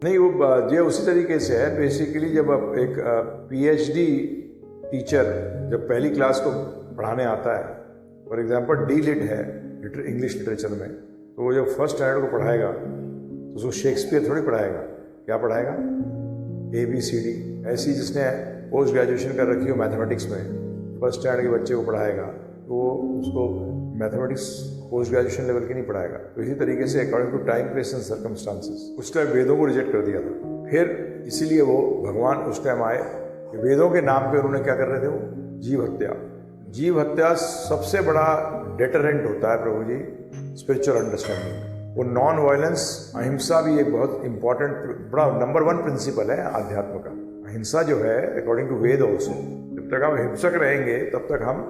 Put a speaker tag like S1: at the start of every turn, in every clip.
S1: नहीं, वो ये उसी तरीके से है बेसिकली। जब आप एक पीएचडी टीचर जब पहली क्लास को पढ़ाने आता है, फॉर एग्जांपल डी लिट है इंग्लिश लिटरेचर में, तो वो जब फर्स्ट स्टैंडर्ड को पढ़ाएगा तो उसको शेक्सपियर थोड़ी पढ़ाएगा, क्या पढ़ाएगा? ABCD। ऐसी जिसने पोस्ट ग्रेजुएशन कर रखी हो मैथमेटिक्स में, फर्स्ट स्टैंडर्ड के बच्चे को पढ़ाएगा तो वो उसको मैथमेटिक्स पोस्ट ग्रेजुएशन लेवल की नहीं पढ़ाएगा। तो इसी तरीके से according to time place and circumstances उस टाइम वेदों को रिजेक्ट कर दिया था। फिर इसीलिए वो भगवान उस टाइम आए कि वेदों के नाम पे उन्होंने क्या कर रहे थे, वो जीव हत्या। जीव हत्या सबसे बड़ा डेटरेंट होता है प्रभु जी स्पिरिचुअल अंडरस्टैंडिंग। वो नॉन वायलेंस, अहिंसा भी एक बहुत इंपॉर्टेंट बड़ा नंबर 1 प्रिंसिपल है आध्यात्म का। अहिंसा जो है अकॉर्डिंग टू वेद ऑल्सो, जब तक हम हिंसक रहेंगे तब तक हम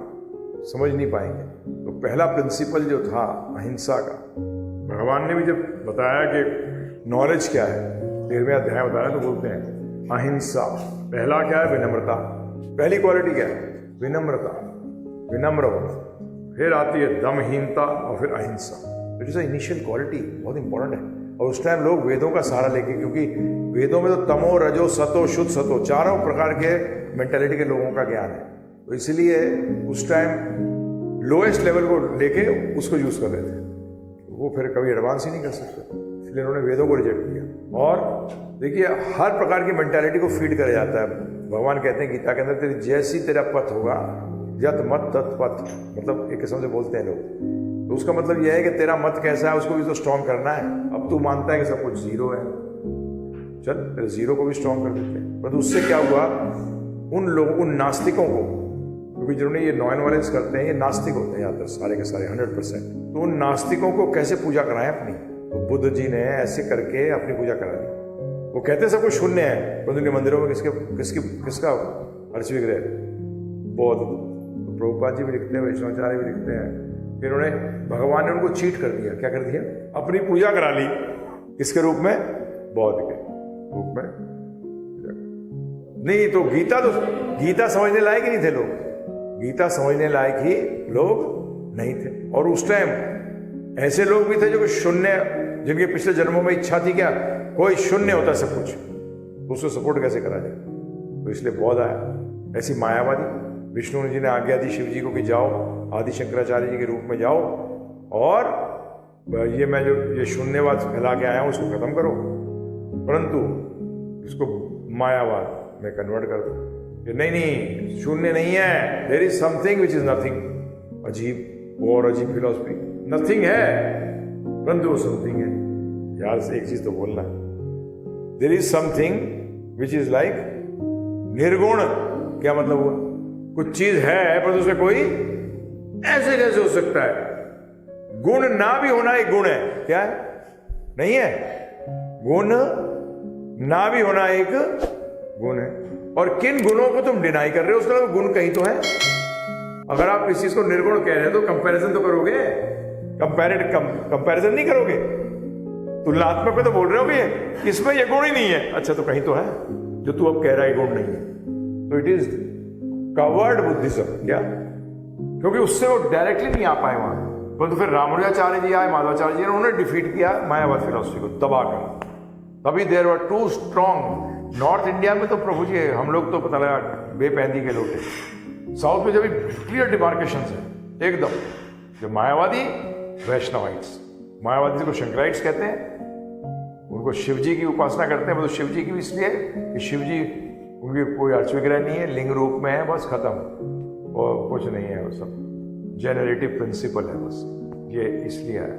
S1: समझ नहीं पाएंगे। तो पहला प्रिंसिपल जो था अहिंसा का, भगवान ने भी जब बताया कि नॉलेज क्या है, 13वें अध्याय बताया तो बोलते हैं अहिंसा। पहला क्या है? विनम्रता। पहली क्वालिटी क्या है? विनम्रता, विनम्र होना। फिर आती है दमहीनता और फिर अहिंसा। It is a initial quality, बहुत इंपॉर्टेंट है। और उस टाइम लोग वेदों का सहारा लेके, क्योंकि वेदों में तो तमो रजो सतो शुद्ध सतो चारों प्रकार के मेंटेलिटी के लोगों का ज्ञान है, तो इसलिए उस टाइम लोएस्ट लेवल को लेके उसको यूज कर रहे थे। वो फिर कभी एडवांस ही नहीं कर सकते, इसलिए उन्होंने वेदों को रिजेक्ट किया। और देखिए हर प्रकार की मेंटालिटी को फीड करा जाता है। भगवान कहते हैं गीता के अंदर, तेरी जैसी तेरा पथ होगा यत मत तत्पथ, मतलब एक किस्म से बोलते हैं लोग। तो उसका मतलब यह है कि तेरा मत कैसा है उसको भी तो स्ट्रॉन्ग करना है। अब तू मानता है कि सब कुछ जीरो है, चल तेरे जीरो को भी स्ट्रॉन्ग कर देते हैं। पर उससे क्या हुआ, उन लोगों, उन नास्तिकों को, क्योंकि जिन्होंने ये नॉन वायलेंस करते हैं ये नास्तिक होते हैं ज़्यादातर, सारे के सारे 100%। तो उन नास्तिकों को कैसे पूजा कराएं अपनी? तो बुद्ध जी ने ऐसे करके अपनी पूजा करा दी। वो कहते सब कुछ शून्य है, पर उनके मंदिरों में किसका अर्च विग्रह? बौद्ध। तो प्रभुपाद जी भी लिखते हैं, वैष्णवाचार्य भी लिखते हैं। फिर उन्हें भगवान ने उनको चीट कर दिया। क्या कर दिया? अपनी पूजा करा ली। किसके रूप में? बौद्ध के रूप में। नहीं तो गीता समझने लायक ही नहीं थे लोग, गीता समझने लायक ही लोग नहीं थे। और उस टाइम ऐसे लोग भी थे जो शून्य, जिनके पिछले जन्मों में इच्छा थी क्या कोई शून्य होता सब कुछ, उसको सपोर्ट कैसे करा जाए? तो इसलिए बौद्ध आया। ऐसी मायावादी, विष्णु जी ने आज्ञा दी शिव जी को कि जाओ आदि शंकराचार्य जी के रूप में जाओ और ये मैं जो ये शून्यवाद फैला के आया हूं उसको खत्म करो, परंतु इसको मायावाद में कन्वर्ट कर दो कि नहीं शून्य नहीं है, there is something which is nothing. अजीब और अजीब फिलॉसफी, नथिंग है परंतु वो समथिंग है। यार से एक चीज तो बोलना, there is something which is like निर्गुण। क्या मतलब हुआ? कुछ चीज है पर उसमें कोई ऐसे कैसे हो सकता है? गुण ना भी होना एक गुण है, क्या है? नहीं है? गुण ना भी होना एक गुण है। और किन गुणों को तुम डिनाई कर रहे हो? उसका गुण कहीं तो है। अगर आप किसी चीज को निर्गुण कह रहे हैं तो कंपैरिजन तो करोगे, कंपैरिजन नहीं करोगे, तुलनात्मक में तो बोल रहे हो कि इसमें ये गुण ही नहीं है। अच्छा तो कहीं तो है जो तू अब कह रहा है गुण नहीं है। तो इट इज कवर्ड बुद्धिज्म। क्या? क्योंकि उससे वो डायरेक्टली नहीं आ पाए वहां, परंतु फिर रामानुजाचार्य जी आए, माधवाचार्य जी, उन्होंने डिफीट किया मायावाद फिलॉसफी को दबा कर। तभी there were too strong. North India में तो प्रभु जी हम लोग तो पता लगा बेपैंदी के लोग थे। साउथ में जब क्लियर डिमार्केशन है एकदम, जो मायावादी वैष्णवाइट्स, मायावादी को शंकराइट्स कहते हैं, उनको शिव जी की उपासना करते हैं। वो तो शिव जी की भी इसलिए कि शिव जी उनकी कोई अर्च विग्रह नहीं है, लिंग रूप में है, बस खत्म, और कुछ नहीं है, वो सब जेनरेटिव प्रिंसिपल है बस, ये इसलिए है।